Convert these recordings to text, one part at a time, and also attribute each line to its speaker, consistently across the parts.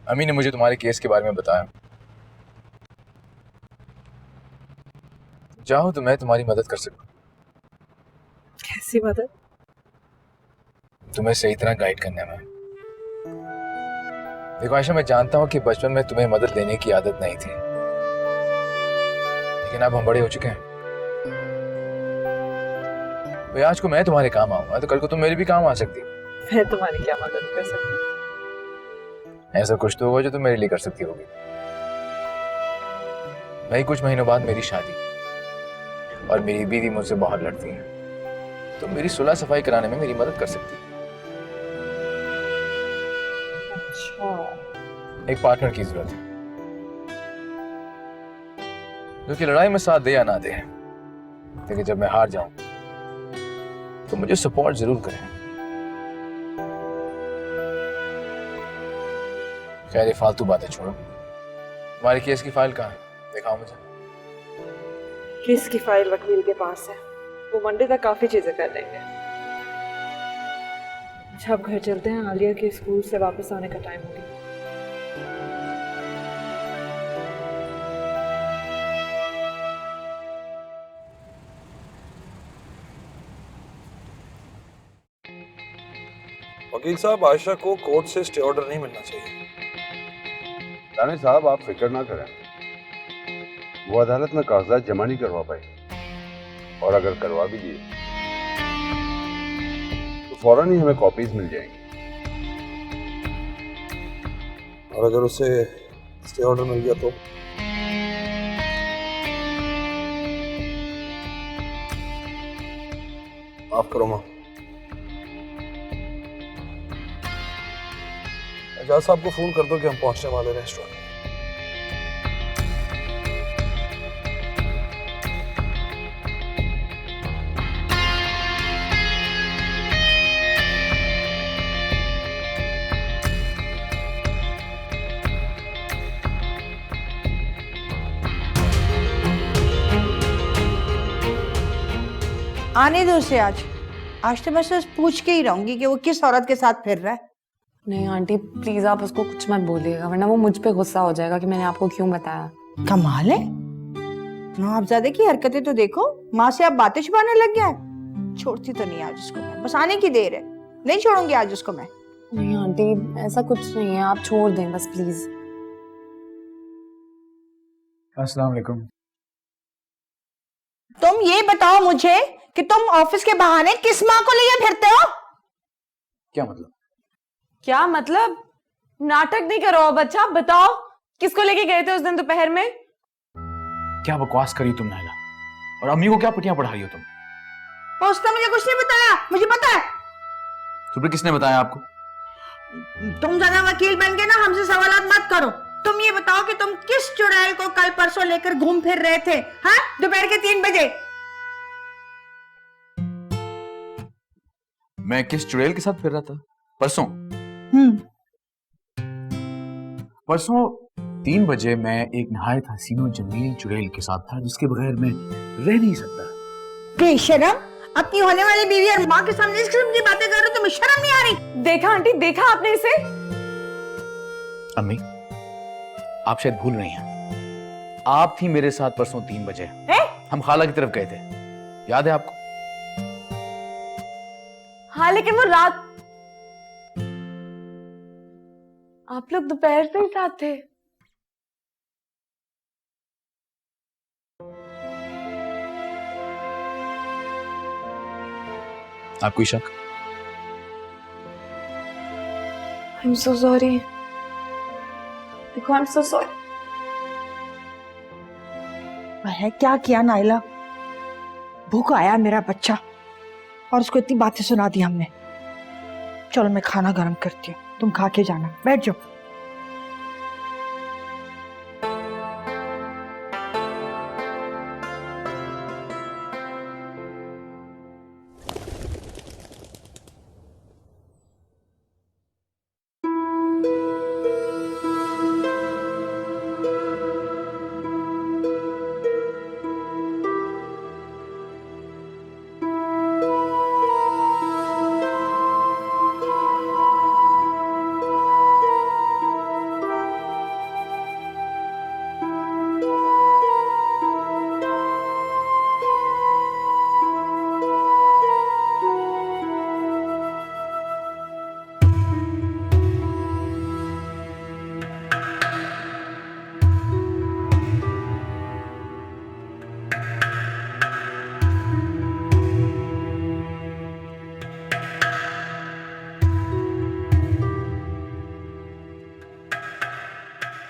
Speaker 1: अम्मी ने मुझे तुम्हारे केस के बारे में बताया। चाहो तो मैं तुम्हारी मदद कर सकता हूँ।
Speaker 2: कैसी मदद?
Speaker 1: तुम्हें सही तरह गाइड करने में। देखो आयशा, मैं जानता हूँ कि बचपन में तुम्हें मदद लेने की आदत नहीं थी, लेकिन अब हम बड़े हो चुके हैं। तो आज को मैं तुम्हारे काम आऊंगा तो कल को तुम मेरे भी काम आ सकती हो।
Speaker 2: मैं तुम्हारी क्या मदद कर सकती हूँ?
Speaker 1: ऐसा कुछ तो होगा जो तुम मेरे लिए कर सकती होगी। वही कुछ महीनों बाद मेरी शादी और मेरी बीवी मुझसे बहुत लड़ती है, तो मेरी सुलह सफाई कराने में मेरी मदद कर सकती है।
Speaker 2: अच्छा।
Speaker 1: एक पार्टनर की जरूरत है जो कि लड़ाई में साथ दे या ना दे, लेकिन जब मैं हार जाऊं तो मुझे सपोर्ट जरूर करें। खैर ये फालतू बातें छोड़ो, तुम्हारी केस की फाइल कहाँ है? दिखाओ मुझे।
Speaker 2: केस की फाइल वकील के पास है, वो मंडे तक काफी चीजें कर लेंगे। अच्छा अब घर चलते हैं, आलिया के स्कूल से वापस आने का टाइम हो गया।
Speaker 3: वकील साहब, आयशा को कोर्ट से स्टे ऑर्डर नहीं मिलना चाहिए।
Speaker 4: रानी साहब आप फिक्र ना करें, वो अदालत में कागजात जमा नहीं करवा पाई, और अगर करवा भी दिए तो फौरन ही हमें कॉपीज मिल जाएंगी।
Speaker 3: और अगर उसे स्टे ऑर्डर मिल गया तो माफ करो मां। एजाज साहब को फोन कर दो कि हम पहुंचने वाले रेस्टोरेंट।
Speaker 5: आने दो उसे। आज तो मैं सिर्फ पूछ के ही रहूंगी कि वो किस औरत के साथ फिर रहा है।
Speaker 6: नहीं आंटी प्लीज आप उसको कुछ मत बोलिएगा, वरना वो मुझ पे गुस्सा हो जाएगा कि मैंने आपको क्यों बताया।
Speaker 5: कमाल है, नवाबजादे की हरकतें तो देखो। माँ से आप बातें छुपाने लग गया है। छोड़ती तो नहीं आज उसको मैं, बस आने की देर है। नहीं छोड़ूंगी आज उसको मैं।
Speaker 6: नहीं आंटी ऐसा कुछ नहीं है, आप छोड़ दें बस प्लीज।
Speaker 1: अस्सलाम वालेकुम।
Speaker 5: तुम ये बताओ मुझे कि तुम ऑफिस के बहाने किस माँ को लिए फिरते हो?
Speaker 1: क्या मतलब?
Speaker 6: क्या मतलब? नाटक नहीं करो अब। अच्छा बताओ किसको लेके गए थे उस दिन दोपहर में?
Speaker 1: क्या बकवास करी तुम नायला, और अम्मी को क्या पटियां पढ़ा रही हो तुम?
Speaker 5: उसने मुझे कुछ नहीं बताया, मुझे पता है।
Speaker 1: तुम्हें किसने बताया आपको?
Speaker 5: तुम ज्यादा वकील बन के ना हमसे सवालात मत करो। तुम ये बताओ कि तुम किस चुड़ैल को कल परसों लेकर घूम फिर रहे थे, हाँ, दोपहर के 3 बजे?
Speaker 1: मैं किस चुड़ैल के साथ फिर रहा था परसों? परसों 3 बजे मैं एक नहायत हसीनो जमील चुड़ैल के साथ था, जिसके बगैर मैं रह नहीं सकता।
Speaker 5: बेशरम, अपनी होने वाली बीवी और माँ के सामने इस किस्म की बातें कर रहे हो, तुम्हें शर्म नहीं आ रही?
Speaker 6: देखा आंटी, देखा आपने इसे?
Speaker 1: अम्मी आप शायद भूल रही हैं, आप थी मेरे साथ परसों 3 बजे। हम खाला की तरफ गए थे, याद है आपको?
Speaker 6: हाँ लेकिन वो रात आप लोग दोपहर से ही साथ थे।
Speaker 1: आप कोई शक?
Speaker 6: I'm so sorry. देखो I'm so sorry.
Speaker 5: है क्या किया नाइला? भूख आया मेरा बच्चा और उसको इतनी बातें सुना दी हमने। चलो मैं खाना गर्म करती हूँ, तुम खा के जाना, बैठ जाओ।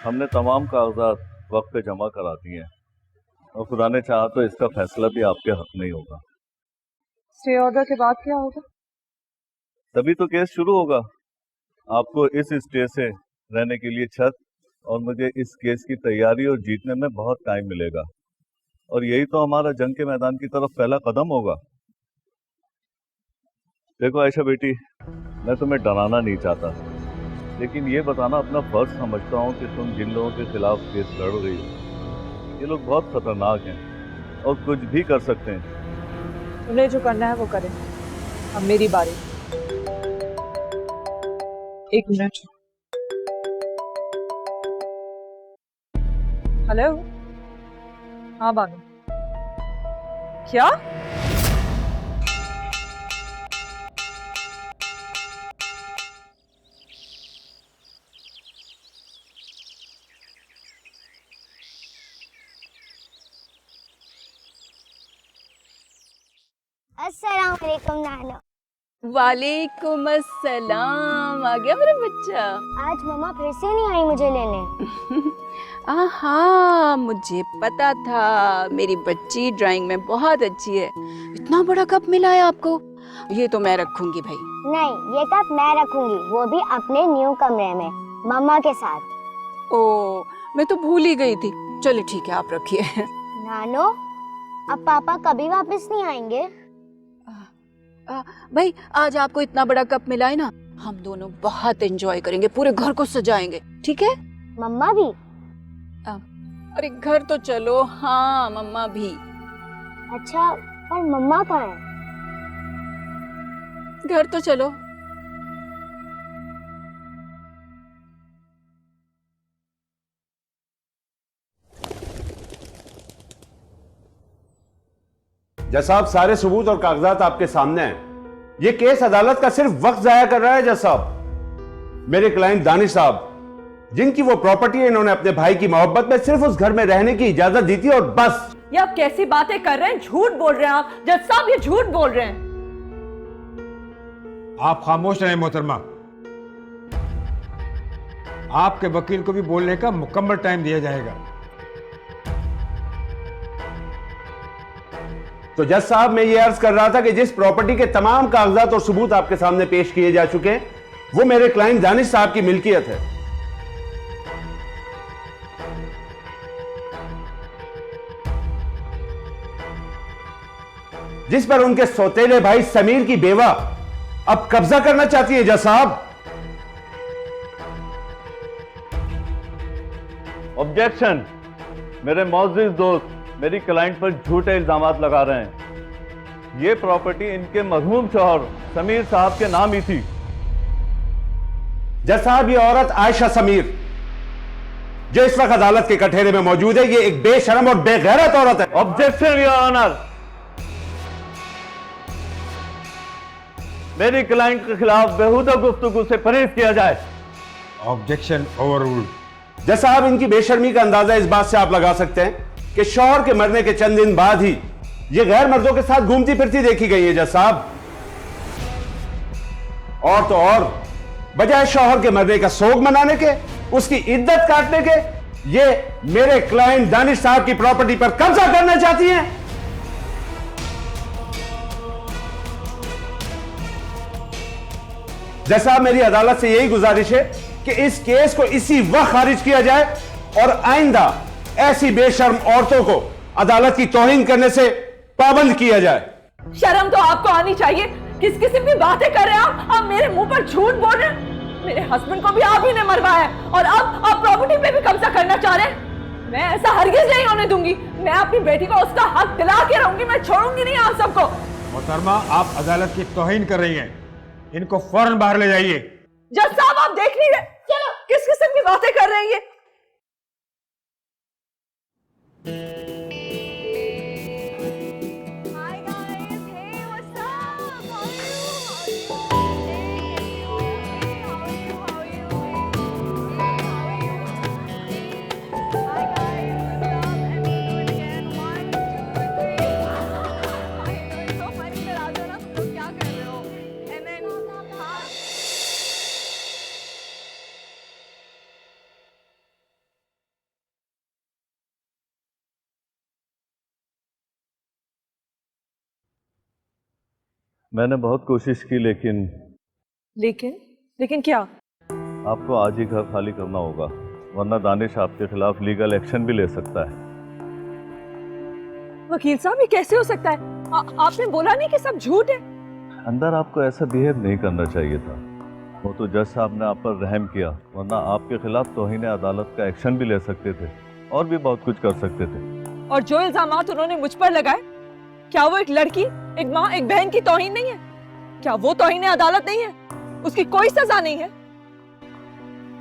Speaker 7: हमने तमाम कागजात वक्त पे जमा करा दिए हैं और खुदा ने चाहा तो इसका फैसला भी आपके हक में ही होगा।
Speaker 2: स्टे ऑर्डर के बाद क्या होगा?
Speaker 7: तभी तो केस शुरू होगा। आपको इस स्टे से रहने के लिए छत और मुझे इस केस की तैयारी और जीतने में बहुत टाइम मिलेगा और यही तो हमारा जंग के मैदान की तरफ पहला कदम होगा। देखो आयशा बेटी, मैं तुम्हें डराना नहीं चाहता, लेकिन ये बताना अपना फर्ज समझता हूँ कि तुम जिन लोगों के खिलाफ केस लड़ रही हो ये लोग बहुत खतरनाक हैं और कुछ भी कर सकते हैं।
Speaker 2: उन्हें जो करना है वो करें, अब मेरी बारी। एक मिनट। हेलो, हाँ बानू, क्या?
Speaker 8: अस्सलाम वालेकुम नाना।
Speaker 6: वालेकुम अस्सलाम। आ गया मेरा बच्चा।
Speaker 8: आज मम्मा फिर से नहीं आई मुझे लेने।
Speaker 6: हाँ, मुझे पता था मेरी बच्ची ड्राइंग में बहुत अच्छी है। इतना बड़ा कप मिला है आपको? ये तो मैं रखूंगी भाई।
Speaker 8: नहीं, ये कप मैं रखूंगी, वो भी अपने न्यू कमरे में मम्मा के साथ।
Speaker 6: ओ, मैं तो भूल ही गई थी। चलिए ठीक है, आप रखिए।
Speaker 8: नानो, अब पापा कभी वापस नहीं आएंगे?
Speaker 6: भाई आज आपको इतना बड़ा कप मिला है ना, हम दोनों बहुत एंजॉय करेंगे, पूरे घर को सजाएंगे, ठीक है?
Speaker 8: मम्मा भी?
Speaker 6: अरे घर तो चलो। हाँ, मम्मा भी।
Speaker 8: अच्छा, पर मम्मा कहाँ है?
Speaker 6: घर तो चलो।
Speaker 4: जज साहब, सारे सबूत और कागजात आपके सामने हैं। ये केस अदालत का सिर्फ वक्त जाया कर रहा है। जज साहब, मेरे क्लाइंट दानिश साहब, जिनकी वो प्रॉपर्टी है, इन्होंने अपने भाई की मोहब्बत में सिर्फ उस घर में रहने की इजाजत दी थी और बस।
Speaker 2: ये आप कैसी बातें कर रहे हैं? झूठ बोल रहे हैं आप जज साहब, ये झूठ बोल रहे हैं।
Speaker 9: आप खामोश रहें मोहतरमा। आपके वकील को भी बोलने का मुकम्मल टाइम दिया जाएगा।
Speaker 4: तो जज साहब, मैं ये अर्ज कर रहा था कि जिस प्रॉपर्टी के तमाम कागजात और सबूत आपके सामने पेश किए जा चुके हैं, वो मेरे क्लाइंट दानिश साहब की मिल्कियत है। जिस पर उनके सौतेले भाई समीर की बेवा अब कब्जा करना चाहती है। जज साहब,
Speaker 7: ऑब्जेक्शन। मेरे मौजूद दोस्त मेरी क्लाइंट पर झूठे इल्जामात लगा रहे हैं। ये प्रॉपर्टी इनके मरहूम शौहर समीर साहब के नाम ही थी।
Speaker 4: जज साहब, ये औरत आयशा समीर जो इस वक्त अदालत के कटहरे में मौजूद है, ये एक बेशरम और बेगैरत औरत है।
Speaker 7: Objection your honour. मेरी क्लाइंट के खिलाफ बेहुदा गुफ्तगू से परहेज किया जाए।
Speaker 9: Objection overruled.
Speaker 4: जज साहब, इनकी बेशर्मी का अंदाजा इस बात से आप लगा सकते हैं कि शौहर के मरने के चंद दिन बाद ही ये गैर मर्दों के साथ घूमती फिरती देखी गई है। जज साहब, और तो और बजाय शौहर के मरने का सोग मनाने के, उसकी इद्दत काटने के, ये मेरे क्लाइंट दानिश साहब की प्रॉपर्टी पर कब्जा करना चाहती हैं। जज साहब, मेरी अदालत से यही गुजारिश है कि इस केस को इसी वक्त खारिज किया जाए और आइंदा ऐसी बेशर्म औरतों को अदालत की तौहीन करने से पाबंद किया जाए।
Speaker 2: शर्म तो आपको आनी चाहिए। किस किस्म की बातें कर रहे हैं आप मेरे मुंह पर झूठ बोल रहे हैं। मेरे हस्बैंड को भी आप ही ने मरवाया और अब आप प्रॉपर्टी पे भी कब्जा करना चाह रहे हैं। मैं ऐसा हरगिज नहीं होने दूंगी। मैं अपनी बेटी को उसका हक दिला के रहूंगी। मैं छोड़ूंगी नहीं आप सबको।
Speaker 9: मोहतरमा, आप अदालत की तौहीन कर रही हैं। इनको फौरन बाहर ले जाइए।
Speaker 2: जज साहब, आप देख नहीं रहे? चलो, किस किस्म की बातें कर रहे हैं ये?
Speaker 7: मैंने बहुत कोशिश की, लेकिन
Speaker 2: लेकिन क्या?
Speaker 7: आपको आज ही घर खाली करना होगा, वरना दानिश आपके खिलाफ लीगल एक्शन भी ले सकता है।
Speaker 2: वकील साहब, ये कैसे हो सकता है? आपने बोला नहीं कि सब झूठ है?
Speaker 7: अंदर आपको ऐसा बिहेव नहीं करना चाहिए था। वो तो जज साहब ने आप पर रहम किया, वरना आपके खिलाफ तौहीन अदालत का एक्शन भी ले सकते थे और भी बहुत कुछ कर सकते थे।
Speaker 2: और जो इल्जामात उन्होंने मुझ पर लगाए, क्या वो एक लड़की, एक माँ, एक बहन की तौहीन नहीं है? क्या वो तौहीन अदालत नहीं है? उसकी कोई सजा नहीं है?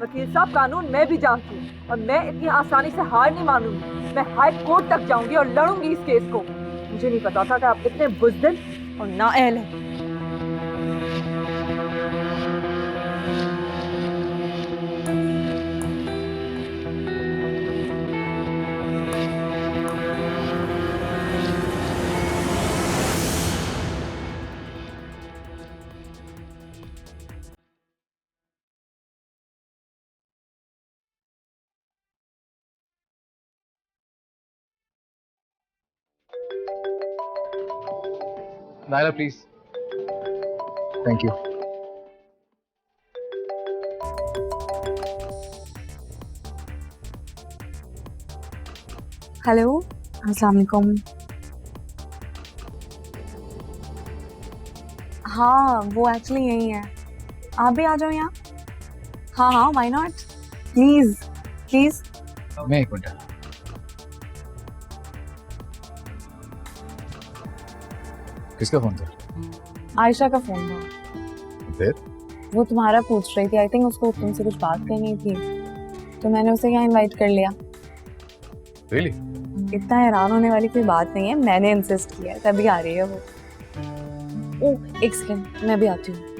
Speaker 2: वकील साहब, कानून मैं भी जानती हूँ और मैं इतनी आसानी से हार नहीं मानूंगी। मैं हाई कोर्ट तक जाऊंगी और लड़ूंगी इस केस को। मुझे नहीं पता था कि आप इतने बुज़दिल और नाअहल हैं।
Speaker 1: Naila please. Thank you.
Speaker 10: Hello, अस्सलाम वालेकुम। हाँ, वो एक्चुअली यही है। आप भी आ जाओ यहाँ। हाँ हाँ, व्हाई नॉट, प्लीज प्लीज।
Speaker 1: मैं एक मिनट। किसका फोन था?
Speaker 10: आयशा का फोन था।
Speaker 1: फिर?
Speaker 10: वो तुम्हारा पूछ रही थी। आई थिंक उसको तुमसे कुछ बात करनी थी, तो मैंने उसे यहाँ इनवाइट कर लिया।
Speaker 1: Really?
Speaker 10: इतना हैरान होने वाली कोई बात नहीं है, मैंने इंसिस्ट किया है, तभी आ रही है वो। ओह, एक सेकंड, मैं भी आती हूँ।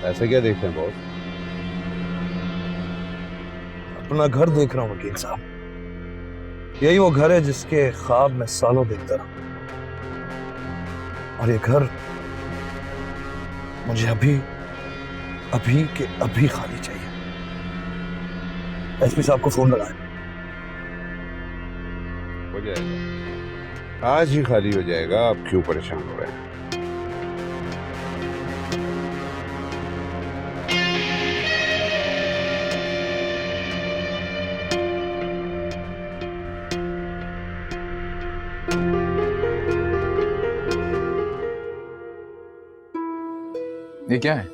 Speaker 3: ऐसे क्या देख रहे हैं बॉस? अपना घर देख रहा हूँ वकील साहब। यही वो घर है जिसके ख्वाब में सालों देखता रहा, और ये घर मुझे अभी के अभी खाली चाहिए। एसपी साहब को फोन लगाएं।
Speaker 4: हो जाएगा, आज ही खाली हो जाएगा। आप क्यों परेशान हो रहे हैं?
Speaker 1: ये क्या है?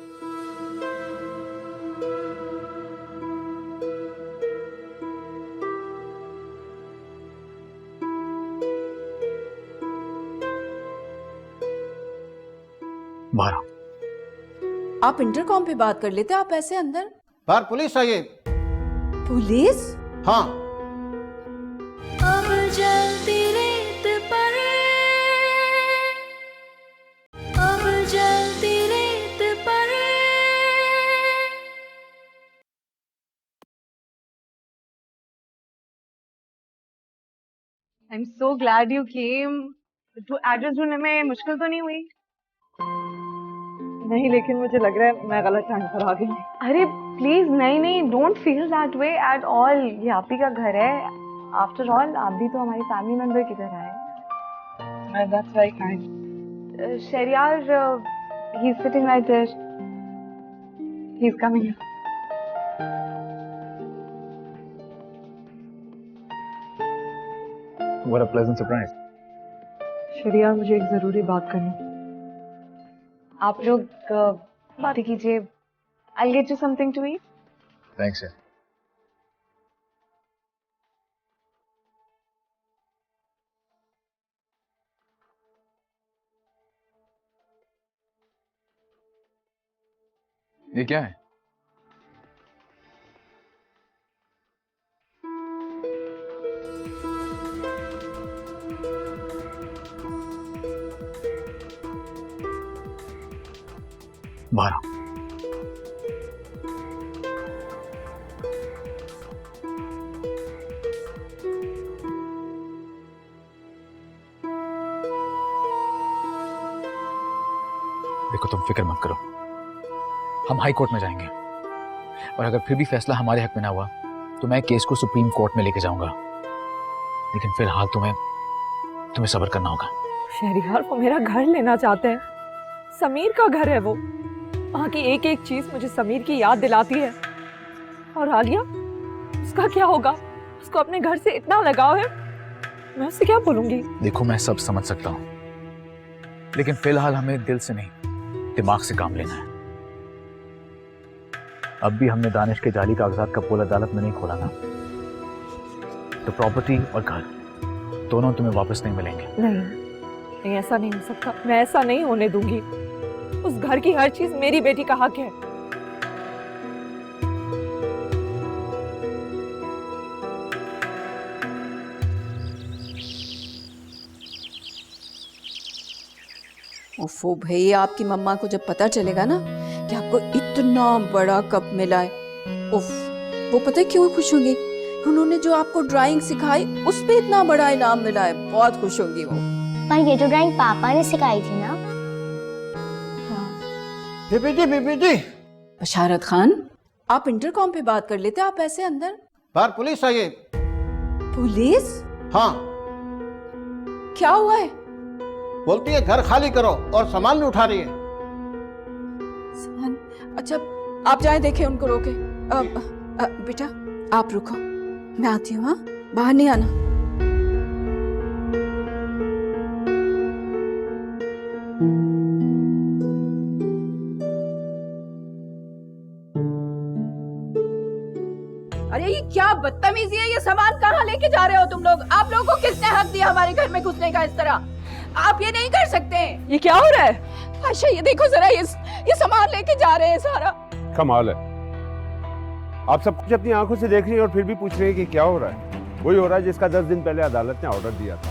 Speaker 1: बाहर।
Speaker 6: आप इंटरकॉम पे बात कर लेते, आप ऐसे अंदर?
Speaker 11: बाहर पुलिस आई है।
Speaker 6: पुलिस?
Speaker 11: हाँ।
Speaker 12: अब जलती रेत पर, अब जलती रेत पर।
Speaker 10: I am so glad you came. तो एड्रेस ढूंढने में मुश्किल तो नहीं हुई?
Speaker 2: नहीं, लेकिन मुझे लग रहा है मैं गलत टाइम पर आ गई।
Speaker 10: अरे प्लीज, नहीं, don't feel that way at all. ये आप ही का घर है, आफ्टर ऑल आप भी तो हमारी फैमिली मेंबर की तरह है।
Speaker 2: That's very kind.
Speaker 10: Shariyar, he is sitting right there, he is coming.
Speaker 1: What a pleasant surprise.
Speaker 2: Shariya, मुझे एक जरूरी बात करनी।
Speaker 10: आप लोग बात कीजिए। I'll get you something to eat.
Speaker 1: Thanks, sir. ये क्या है? बाहर आओ। देखो तुम फिक्र मत करो, हम हाई कोर्ट में जाएंगे और अगर फिर भी फैसला हमारे हक में ना हुआ तो मैं केस को सुप्रीम कोर्ट में लेके जाऊंगा। लेकिन फिलहाल तुम्हें सब्र करना होगा।
Speaker 2: शहरियार, वो मेरा घर लेना चाहते हैं। समीर का घर है वो। वहाँ की एक एक चीज मुझे समीर की याद दिलाती है। और आलिया, उसका क्या होगा? उसको अपने घर से इतना लगाव है, मैं उससे क्या बोलूंगी?
Speaker 1: देखो मैं सब समझ सकता हूँ, लेकिन फिलहाल हमें दिल से नहीं दिमाग से काम लेना है। अब भी हमने दानिश के जाली कागजात का पोल अदालत में नहीं खोला ना, तो प्रॉपर्टी और घर दोनों तुम्हें वापस नहीं मिलेंगे।
Speaker 2: नहीं, ऐसा नहीं हो सकता। मैं ऐसा नहीं होने दूंगी। उस घर की हर चीज मेरी बेटी का हक है।
Speaker 6: ओफो भाई, आपकी मम्मा को जब पता चलेगा ना कि आपको इतना बड़ा कप मिला है, उफ, वो पता है क्यों खुश होंगी? उन्होंने जो आपको ड्राइंग सिखाई उस पे इतना बड़ा इनाम मिला है, बहुत खुश होंगी वो।
Speaker 8: पर ये तो ड्राइंग पापा ने सिखाई थी ना।
Speaker 11: बीबी
Speaker 6: बशारत खान, आप इंटरकॉम पे बात कर लेते, आप ऐसे अंदर।
Speaker 11: बाहर पुलिस आई है।
Speaker 6: पुलिस?
Speaker 11: हाँ,
Speaker 6: क्या हुआ है?
Speaker 11: बोलती है घर खाली करो और सामान नहीं उठा रही है।
Speaker 6: सामान? अच्छा, आप जाए देखे उनको रोके। बेटा आप रुको, मैं आती हूँ। हाँ, बाहर नहीं आना। अरे ये क्या बदतमीजी है? ये सामान कहाँ लेके जा रहे हो तुम लोग? आप लोगों को किसने हक दिया हमारे घर में घुसने का? इस तरह आप ये नहीं कर सकते।
Speaker 2: ये क्या हो रहा है?
Speaker 6: आयशा, ये देखो जरा, ये सामान लेके जा रहे हैं सारा।
Speaker 4: कमाल है, आप सब कुछ अपनी आंखों से देख रही हैं और फिर भी पूछ रही हैं कि क्या हो रहा है। वही हो रहा है जिसका 10 दिन पहले अदालत ने ऑर्डर दिया था,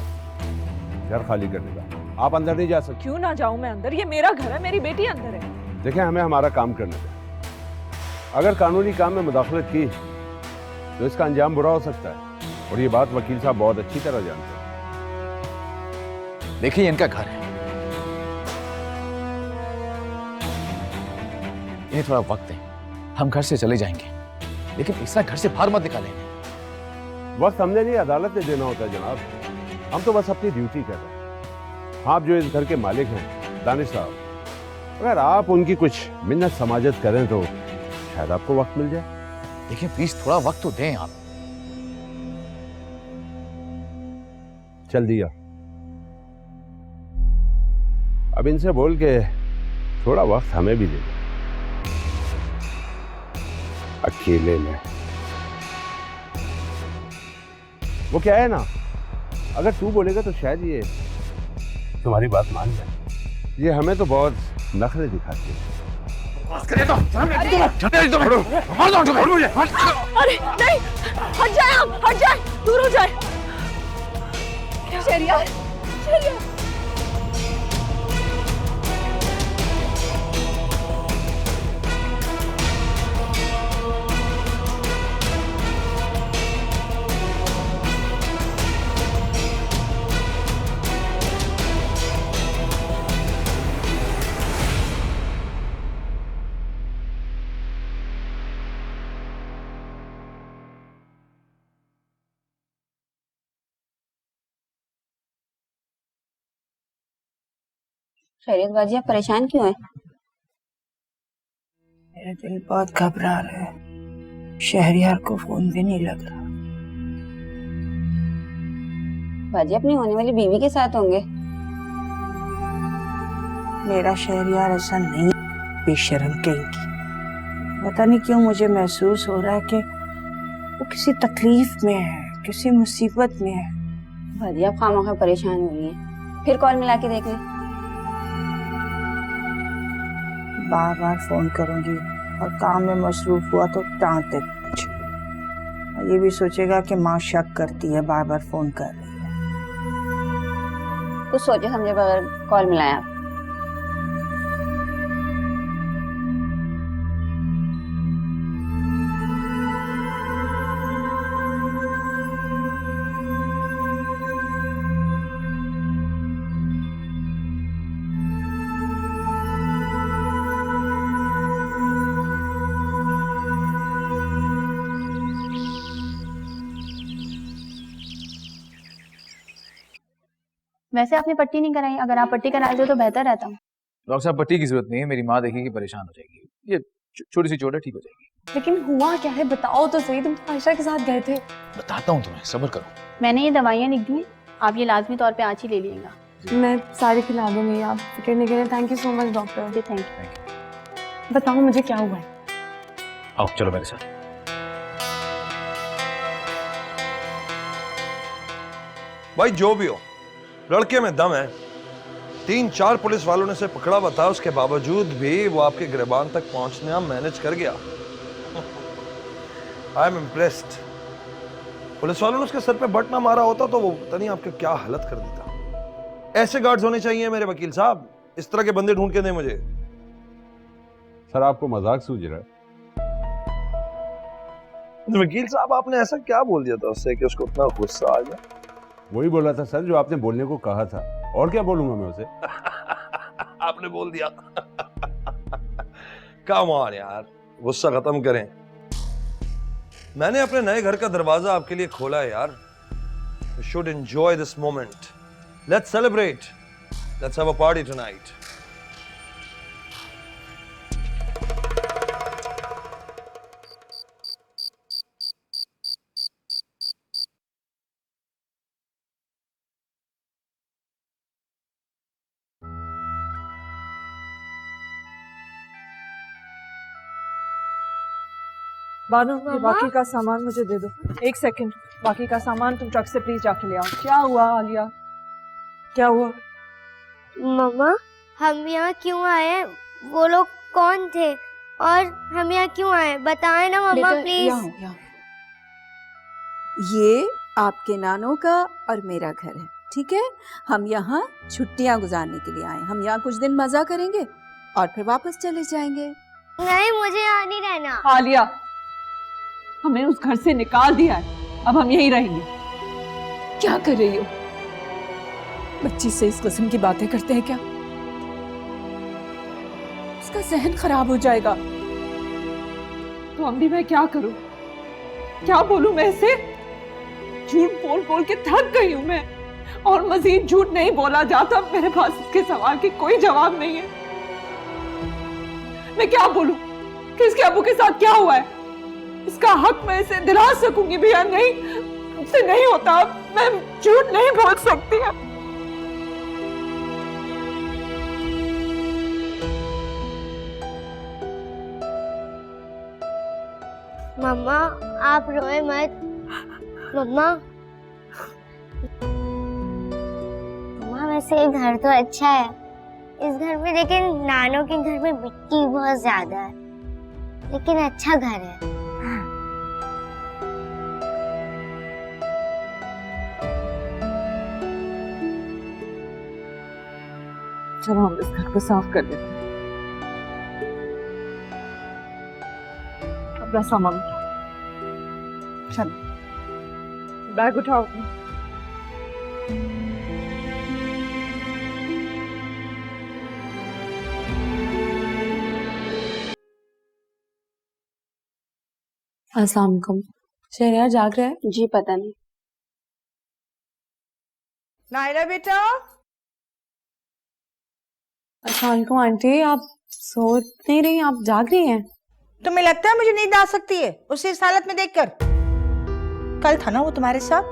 Speaker 4: घर खाली करने का। आप अंदर नहीं जा सकते।
Speaker 2: क्यों ना जाऊं मैं अंदर? ये मेरा घर है, मेरी बेटी अंदर है।
Speaker 4: देखें, हमें हमारा काम करने दें। अगर कानूनी काम में मुदाखलत की तो इसका अंजाम बुरा हो सकता है, और ये बात वकील साहब बहुत अच्छी तरह जानते हैं।
Speaker 1: देखिए, इनका घर है, इन्हें थोड़ा वक्त दें, हम घर से चले जाएंगे, लेकिन इस तरह घर से बाहर मत निकालेंगे।
Speaker 4: वक्त हमने नहीं, अदालत ने देना होता है जनाब। हम तो बस अपनी ड्यूटी कर रहे हैं। आप जो इस घर के मालिक हैं दानिश साहब, अगर आप उनकी कुछ मिन्नत समाजत करें तो शायद आपको वक्त मिल जाए।
Speaker 1: देखिए प्लीज, थोड़ा वक्त तो दें आप।
Speaker 4: चल दिया, अब इनसे बोल के थोड़ा वक्त हमें भी दे दो, अकेले में। वो क्या है ना, अगर तू बोलेगा तो शायद ये तुम्हारी बात मान जाए। ये हमें तो बहुत नखरे दिखाती है।
Speaker 2: अरे नहीं, हट जाए आप, हट जाए, दूर हो जाए। शहरियार, शहरियार।
Speaker 6: खैरियत बाजी, आप परेशान क्यों हैं?
Speaker 5: मेरा दिल बहुत घबरा रहा है। शहरियार को फोन भी नहीं लग रहा।
Speaker 6: बाजी अपनी होने वाली बीवी के साथ होंगे।
Speaker 5: मेरा शहरियार ऐसा नहीं, बेशर्म कहीं की। पता नहीं क्यों मुझे महसूस हो रहा है कि वो किसी तकलीफ में है, किसी मुसीबत में है।
Speaker 6: बाजी आप खामखा परेशान हो रही हैं, फिर कॉल मिला के देख लें।
Speaker 5: बार बार फोन करूंगी और काम में मसरूफ हुआ तो टांट दे। ये भी सोचेगा कि माँ शक करती है, बार बार फोन कर रही है।
Speaker 6: कुछ सोचे समझे बगैर कॉल मिलाया आप।
Speaker 10: वैसे आपने पट्टी नहीं कराई, अगर आप पट्टी करा दो तो बेहतर रहता।
Speaker 1: डॉक्टर साहब पट्टी की जरूरत नहीं है, मेरी माँ देखेगी परेशान हो जाएगी। ये छोटी सी चोट है, ठीक हो जाएगी।
Speaker 10: लेकिन हुआ क्या है बताओ तो सही, तुम आयशा के साथ गए थे।
Speaker 1: बताता हूँ तुम्हें, सब्र करो।
Speaker 10: मैंने ये दवाइयाँ लिख दी, आप ये लाजमी तौर पे आज ही ले लीजिएगा। मैं सारी खिला दूंगी, आप फिक्र नहीं करें। Thank you so much doctor. जी थैंक यू। बताओ मुझे क्या हुआ है।
Speaker 1: आओ चलो मेरे साथ।
Speaker 3: भाई जो भी हो, लड़के में दम है। 3-4 पुलिस वालों ने उसे पकड़ा हुआ था, उसके बावजूद भी वो आपके गिरबान तक पहुंचना मैनेज कर गया। I am impressed. पुलिस वालों ने उसके सर पे बट ना मारा होता तो वो पता नहीं आपके क्या हालत कर देता। ऐसे गार्ड्स होने चाहिए मेरे वकील साहब, इस तरह के बंदे ढूंढ के दें मुझे।
Speaker 4: सर आपको मजाक सूझ रहा है?
Speaker 3: वकील साहब आपने ऐसा क्या बोल दिया था उससे कि उसको इतना गुस्सा आ गया?
Speaker 4: वही बोला था सर जो आपने बोलने को कहा था, और क्या बोलूंगा मैं उसे।
Speaker 3: आपने बोल दिया। कम ऑन यार, गुस्सा खत्म करें। मैंने अपने नए घर का दरवाजा आपके लिए खोला है यार। You should enjoy this moment. Let's celebrate. Let's have a party tonight.
Speaker 2: बानू, ये बाकी का सामान मुझे दे दो। एक सेकंड, बाकी का सामान तुम ट्रक से प्लीज जाके ले आओ। क्या हुआ आलिया, क्या हुआ?
Speaker 8: मम्मा, हम यहाँ क्यों आए? वो लोग कौन थे और हम यहाँ क्यों आए? बताएं ना मम्मा प्लीज।
Speaker 6: यहाँ। ये आपके नानों का और मेरा घर है, ठीक है? हम यहाँ छुट्टियाँ गुजारने के लिए आए। हम यहाँ कुछ दिन मजा करेंगे और फिर वापस चले जाएंगे।
Speaker 8: नहीं, मुझे यहाँ नहीं रहना।
Speaker 2: आलिया, हमें उस घर से निकाल दिया है, अब हम यहीं रहेंगे।
Speaker 6: क्या कर रही हो? बच्ची से इस किस्म की बातें करते हैं क्या? उसका जहन खराब हो जाएगा।
Speaker 2: तो अम्मी मैं क्या करूं, क्या बोलूं मैं इसे? झूठ बोल बोल के थक गई हूं मैं, और मजीद झूठ नहीं बोला जाता। मेरे पास इसके सवाल की कोई जवाब नहीं है। मैं क्या बोलूं कि इसके अबू के साथ क्या हुआ है? इसका हक मैं इसे दिला सकूंगी भी या नहीं, मुझसे नहीं होता। मैं झूठ नहीं बोल सकती।
Speaker 8: मम्मा आप रोए मत। मम्मा, मम्मा वैसे ये घर तो अच्छा है इस घर में, लेकिन नानों के घर में मिट्टी बहुत ज्यादा है, लेकिन अच्छा घर है।
Speaker 2: चलो हम इस घर को साफ कर देते हैं। अपना सामान उठाओ, चलो बैग उठाओ।
Speaker 10: अस्सलाम वालेकुम। शहरियार जाग रहा है? जी पता नहीं।
Speaker 5: नायरा बेटा।
Speaker 10: अस्सलाम वालेकुम आंटी, आप सो नहीं रही, आप जाग रही हैं?
Speaker 5: तुम्हें लगता है मुझे नींद आ सकती है उसे इस हालत में देखकर? कल था ना वो तुम्हारे साथ,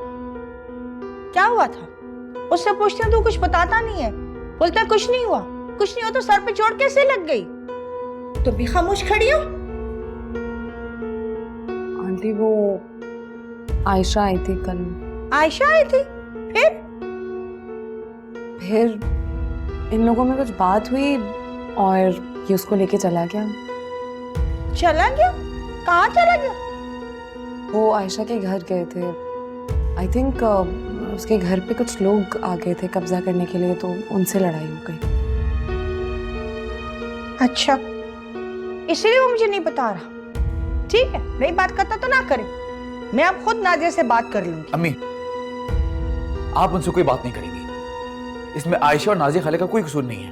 Speaker 5: क्या हुआ था? उससे पूछते हैं तो कुछ बताता नहीं है, बोलता है कुछ नहीं हुआ। कुछ नहीं हुआ तो सर पे चोट कैसे लग गई? तुम भी खामोश खड़ी हो।
Speaker 10: आंटी वो आयशा आई थी कल।
Speaker 5: आयशा आई थी?
Speaker 10: फिर इन लोगों में कुछ बात हुई और ये उसको लेके चला गया।
Speaker 5: चला गया? कहाँ चला गया?
Speaker 10: वो आयशा के घर गए थे। आई थिंक उसके घर पे कुछ लोग आ गए थे कब्जा करने के लिए, तो उनसे लड़ाई हो गई।
Speaker 5: अच्छा, इसलिए वो मुझे नहीं बता रहा। ठीक है, नहीं बात करता तो ना करे, मैं अब खुद नाजिया से बात कर लूंगी।
Speaker 1: अम्मी, आप उनसे कोई बात नहीं करेंगी। इसमें आयशा और नाजिया खाले का कोई कसूर नहीं है।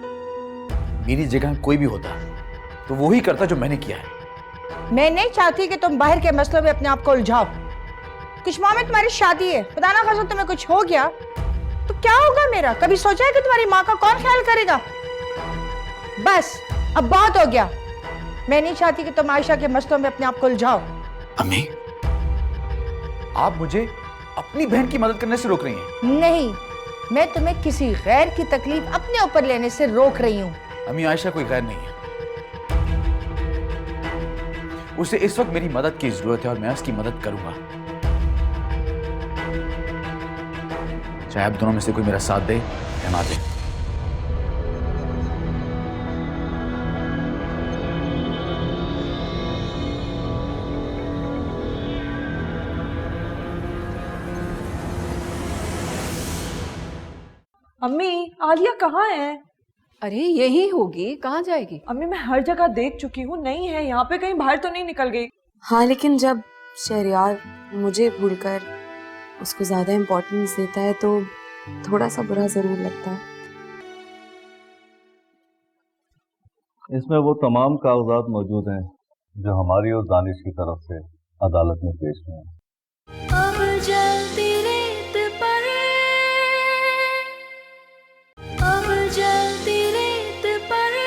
Speaker 1: मेरी जगह कोई भी होता तो वो ही करता जो मैंने किया है।
Speaker 5: मैं नहीं चाहती कि तुम बाहर के मसलों में अपने आप को उलझाओ। कुछ माह में तुम्हारी शादी है, खुदा ना खासा तुम्हें कुछ हो गया तो क्या होगा मेरा? कभी सोचा है कि तुम्हारी माँ का कौन ख्याल करेगा? बस अब बहुत हो गया। मैं नहीं चाहती कि तुम आयशा के मसलों में अपने आप को उलझाओ।
Speaker 1: अम्मी, आप मुझे अपनी बहन की मदद करने से रोक रही हैं।
Speaker 5: नहीं, मैं तुम्हें किसी गैर की तकलीफ अपने ऊपर लेने से रोक रही हूँ।
Speaker 1: अम्मी, आयशा कोई गैर नहीं है। उसे इस वक्त मेरी मदद की जरूरत है और मैं उसकी मदद करूंगा, चाहे आप दोनों में से कोई मेरा साथ दे या ना दे।
Speaker 2: अम्मी, आलिया कहाँ है?
Speaker 6: अरे यही होगी, कहाँ जाएगी?
Speaker 2: अम्मी, मैं हर जगह देख चुकी हूँ, नहीं है यहाँ पे, कहीं बाहर तो नहीं निकल गई?
Speaker 10: हाँ, लेकिन जब शहरयार मुझे भूलकर उसको ज्यादा इम्पोर्टेंस देता है तो थोड़ा सा बुरा जरूर लगता है।
Speaker 7: इसमें वो तमाम कागजात मौजूद हैं जो हमारी और दानिश की तरफ से अदालत में पेश हुए हैं।
Speaker 12: अब जलती रेत पर, अब जलती रेत पर।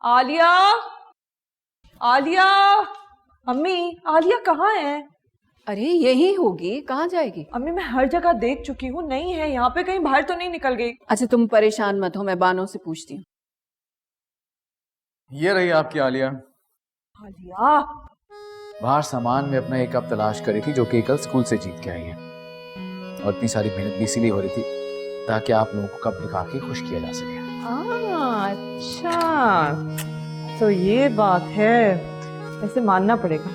Speaker 2: आलिया, आलिया, अम्मी, आलिया कहाँ है?
Speaker 6: अरे यही होगी, कहाँ जाएगी?
Speaker 2: अम्मी, मैं हर जगह देख चुकी हूँ, नहीं है यहाँ पे, कहीं बाहर तो नहीं निकल गई?
Speaker 6: अच्छा तुम परेशान मत हो, मैं बानो से पूछती हूँ।
Speaker 1: ये रही आपकी आलिया।
Speaker 2: आलिया,
Speaker 1: बाहर सामान में अपना एक कप तलाश करी थी जो कि कल स्कूल से जीत के आई है, और इतनी सारी मेहनत भी इसीलिए हो रही थी ताकि आप लोगों को कप दिखा के खुश किया जा सके।
Speaker 2: अच्छा तो ये बात है, ऐसे मानना पड़ेगा।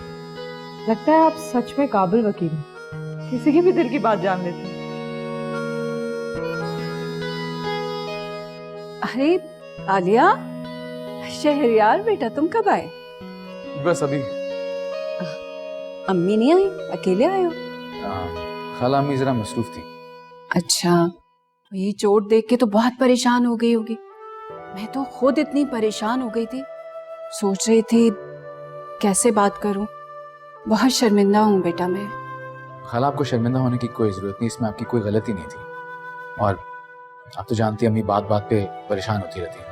Speaker 2: लगता है आप सच में काबिल वकील हैं, किसी की भी दिल की बात जान लेते हैं।
Speaker 6: अरे आलिया, शहरयार बेटा तुम कब आए?
Speaker 1: बस अभी।
Speaker 6: अम्मी नहीं आई, अकेले आए हो?
Speaker 1: खाला अम्मी जरा मसरूफ थी।
Speaker 6: अच्छा, तो ये चोट देख के तो बहुत परेशान हो गई होगी। मैं तो खुद इतनी परेशान हो गई थी, सोच रही थी कैसे बात करूं। बहुत शर्मिंदा हूँ बेटा मैं।
Speaker 1: खाला, आपको शर्मिंदा होने की कोई जरूरत नहीं, इसमें आपकी कोई गलती नहीं थी। और आप तो जानती हैं अम्मी बात बात पे परेशान होती रहती है।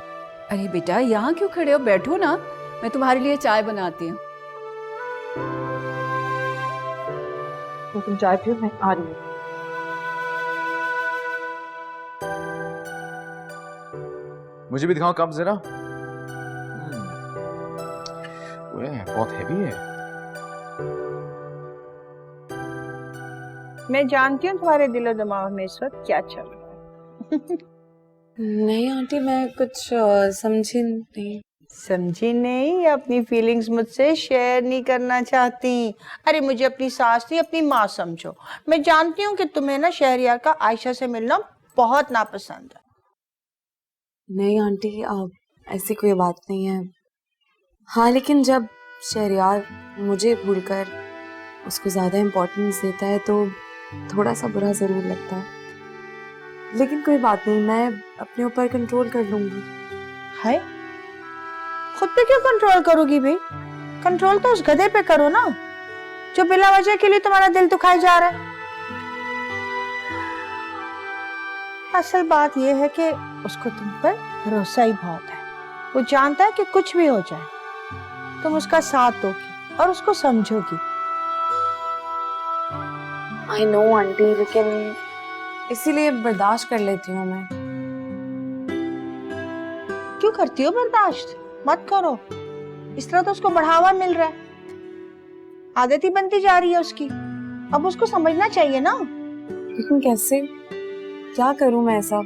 Speaker 6: अरे बेटा यहाँ क्यों खड़े हो, बैठो ना, मैं तुम्हारे लिए चाय बनाती हूँ।
Speaker 2: तो तुम चाय पियो, मैं आ रही हूँ।
Speaker 1: मुझे भी दिखाओ कप जरा। बहुत हैवी है।
Speaker 5: मैं जानती हूँ तुम्हारे दिलो दिमाग में इस वक्त क्या चल रहा है।
Speaker 10: नहीं आंटी, मैं कुछ समझी नहीं।
Speaker 5: समझी नहीं या अपनी फीलिंग्स मुझसे शेयर नहीं करना चाहती? अरे मुझे अपनी सास नहीं, अपनी माँ समझो। मैं जानती हूँ कि तुम्हें ना शहरयार का आयशा से मिलना बहुत नापसंद है।
Speaker 10: नहीं आंटी, ऐसी कोई बात नहीं है। हाँ, लेकिन जब शहरयार मुझे भूलकर उसको ज्यादा इम्पोर्टेंस देता है तो थोड़ा सा बुरा जरूर लगता है। लेकिन कोई बात नहीं, मैं अपने ऊपर कंट्रोल कर लूंगी।
Speaker 5: है? खुद पे क्यों कंट्रोल करोगी भाई? कंट्रोल तो उस गधे पे करो ना जो बिला वजह के लिए तुम्हारा दिल दुखाए जा रहा है। असल बात यह है कि उसको तुम पर भरोसा ही बहुत है। वो जानता है कि कुछ भी हो जाए तुम उसका साथ दोगी और उसको समझोगी।
Speaker 10: आई नो आंटी, लेकिन इसीलिए बर्दाश्त कर लेती हूँ मैं।
Speaker 5: क्यों करती हो बर्दाश्त? मत करो, इस तरह तो उसको बढ़ावा मिल रहा है, आदत ही बनती जा रही है उसकी। अब उसको समझना चाहिए ना।
Speaker 10: लेकिन कैसे, क्या करूं मैं ऐसा?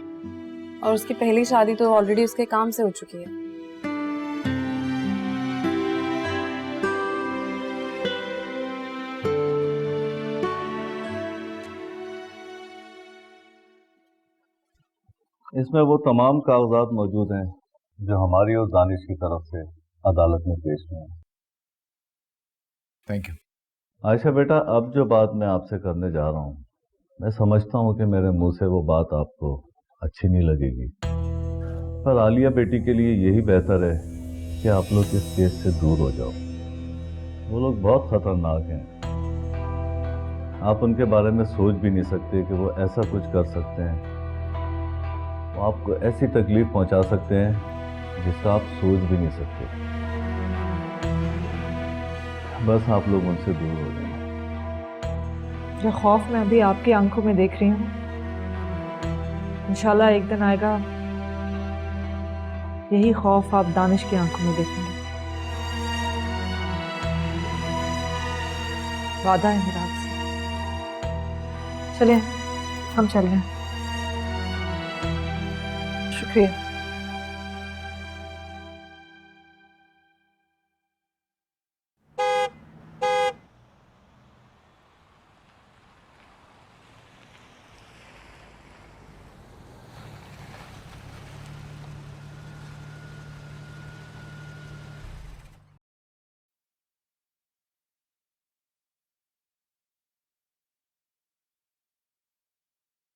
Speaker 10: और उसकी पहली शादी तो ऑलरेडी उसके काम से हो चुकी है।
Speaker 7: इसमें वो तमाम कागजात मौजूद हैं जो हमारी और दानिश की तरफ से अदालत में पेश हुए हैं।
Speaker 1: Thank you.
Speaker 7: आयशा बेटा, अब जो बात मैं आपसे करने जा रहा हूँ, मैं समझता हूँ कि मेरे मुंह से वो बात आपको अच्छी नहीं लगेगी, पर आलिया बेटी के लिए यही बेहतर है कि आप लोग इस केस से दूर हो जाओ। वो लोग बहुत खतरनाक हैं। आप उनके बारे में सोच भी नहीं सकते कि वो ऐसा कुछ कर सकते हैं। वो आपको ऐसी तकलीफ पहुंचा सकते हैं जिसका आप सोच भी नहीं सकते। बस आप लोग उनसे दूर हो जाए।
Speaker 2: जो खौफ मैं अभी आपकी आंखों में देख रही हूँ, इंशाल्लाह एक दिन आएगा यही खौफ आप दानिश की आंखों में देखेंगे। वादा है मेरा आपसे। चलिए हम चल रहे हैं। शुक्रिया।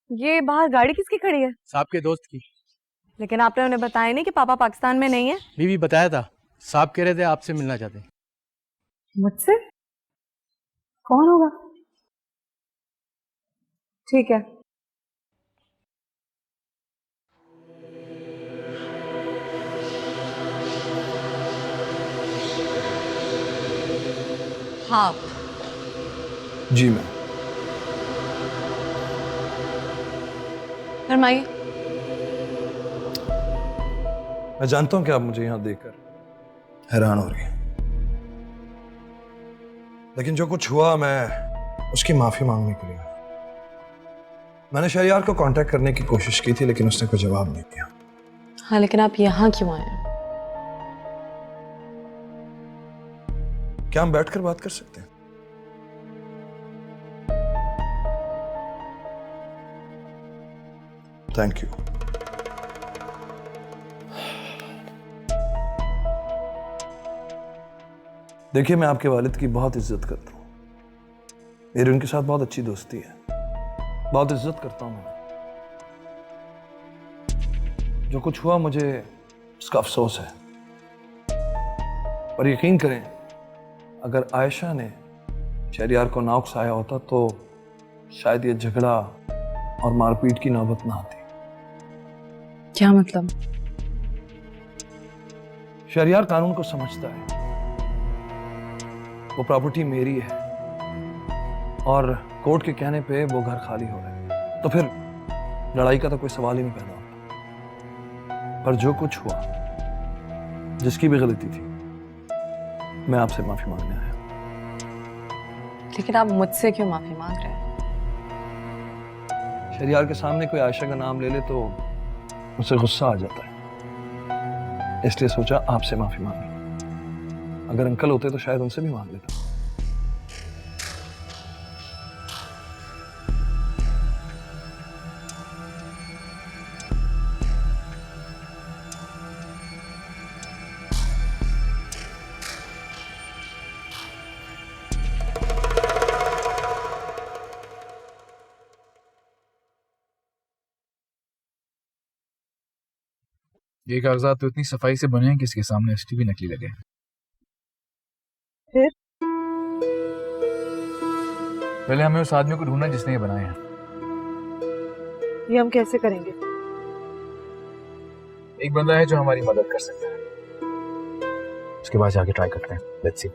Speaker 10: ये बाहर गाड़ी किसकी खड़ी है?
Speaker 13: साहब के दोस्त की।
Speaker 10: लेकिन आपने उन्हें बताया नहीं कि पापा पाकिस्तान में नहीं है?
Speaker 13: बीवी बताया था, साहब कह रहे थे आपसे मिलना चाहते हैं।
Speaker 2: मुझसे? कौन होगा? ठीक है।
Speaker 10: हाँ।
Speaker 3: जी मैं
Speaker 10: फरमाइए।
Speaker 3: मैं जानता हूं कि आप मुझे यहां देखकर हैरान हो रही हैं, लेकिन जो कुछ हुआ मैं उसकी माफी मांगने के लिए मैंने शहरियार को कांटेक्ट करने की कोशिश की थी, लेकिन उसने कोई जवाब नहीं दिया।
Speaker 10: हाँ, लेकिन आप यहाँ क्यों आए?
Speaker 3: क्या हम बैठकर बात कर सकते हैं? Thank you. देखिए, मैं आपके वालिद की बहुत इज्जत करता हूं। मेरी उनके साथ बहुत अच्छी दोस्ती है, बहुत इज्जत करता हूं मैं। जो कुछ हुआ मुझे उसका अफसोस है, और यकीन करें अगर आयशा ने शहरियार को ना उकसाया होता तो शायद ये झगड़ा और मारपीट की नौबत ना आती।
Speaker 10: क्या मतलब?
Speaker 3: शहरियार कानून को समझता है, वो प्रॉपर्टी मेरी है और कोर्ट के कहने पे वो घर खाली हो रहा है, तो फिर लड़ाई का तो कोई सवाल ही नहीं पैदा होता। पर जो कुछ हुआ, जिसकी भी गलती थी, मैं आपसे माफी मांगने आया।
Speaker 10: लेकिन आप मुझसे क्यों माफी मांग रहे हैं?
Speaker 3: शहरियार के सामने कोई आयशा का नाम ले ले तो उसे गुस्सा आ जाता है, इसलिए सोचा आपसे माफी मांग लूं। अगर अंकल होते तो शायद उनसे भी मांग लेता।
Speaker 1: ये कागजात तो इतनी सफाई से बने हैं कि इसके सामने एसटी भी नकली लगे।
Speaker 2: फिर
Speaker 1: पहले हमें उस आदमी को ढूंढना जिसने ये बनाए हैं।
Speaker 2: ये हम कैसे करेंगे?
Speaker 1: एक बंदा है जो हमारी मदद कर सकता है, उसके बाद जाके ट्राई करते हैं। Let's see.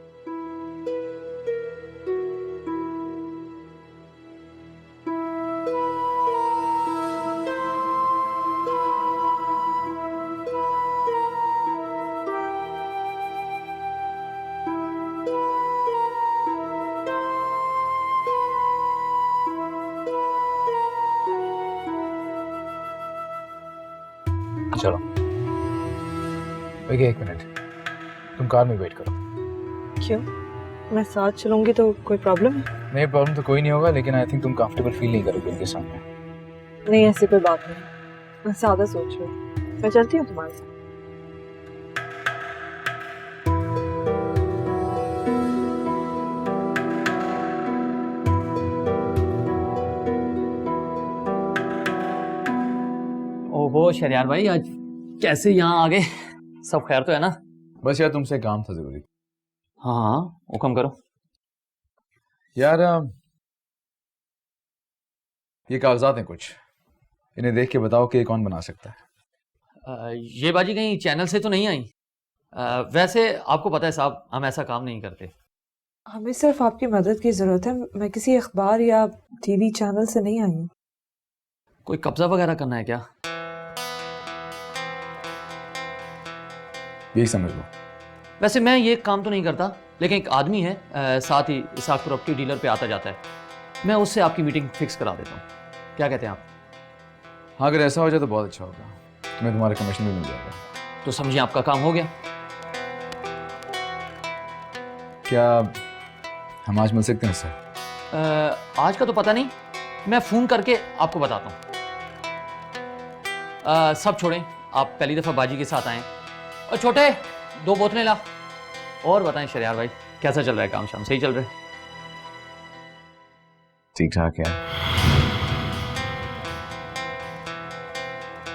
Speaker 1: चलो एक मिनट, तुम कार में वेट करो।
Speaker 2: क्यों? मैं साथ चलूंगी तो कोई प्रॉब्लम है?
Speaker 1: नहीं, प्रॉब्लम तो कोई नहीं होगा, लेकिन आई थिंक तुम कंफर्टेबल फील नहीं करोगे उनके सामने।
Speaker 2: नहीं, ऐसी कोई बात नहीं, मैं ज्यादा सोच रही हूँ। मैं चलती हूँ तुम्हारे साथ।
Speaker 14: ओहो शहरियार भाई, आज कैसे यहाँ आ गए? सब खैर तो है ना?
Speaker 1: बस यार तुमसे काम था जरूरी।
Speaker 14: हाँ हाँ हुक्म करो।
Speaker 1: यार ये कागजात हैं कुछ, इन्हें देख के बताओ कि ये कौन बना सकता है।
Speaker 14: ये बाजी कहीं चैनल से तो नहीं आई? वैसे आपको पता है साहब, हम ऐसा काम नहीं करते।
Speaker 10: हमें सिर्फ आपकी मदद की ज़रूरत है। मैं किसी अखबार या टीवी चैनल से नहीं आई हूँ।
Speaker 14: कोई कब्जा वगैरह करना है क्या?
Speaker 1: यही समझ लो।
Speaker 14: वैसे मैं ये काम तो नहीं करता, लेकिन एक आदमी है साथ ही इसाक प्रॉपर्टी डीलर पे आता जाता है, मैं उससे आपकी मीटिंग फिक्स करा देता हूँ। क्या कहते हैं आप?
Speaker 1: हाँ अगर ऐसा हो जाए तो बहुत अच्छा होगा, तुम्हें तुम्हारा कमीशन भी मिल जाएगा।
Speaker 14: तो समझिए आपका काम हो गया।
Speaker 1: क्या हम आज मिल सकते हैं सर?
Speaker 14: आज का तो पता नहीं, मैं फ़ोन करके आपको बताता हूँ। सब छोड़ें, आप पहली दफ़ा बाजी के साथ आएँ। और छोटे 2 बोतलें ला। और बताएं शरियार भाई, कैसा चल रहा है काम शाम? सही चल रहा है?
Speaker 1: ठीक ठाक है।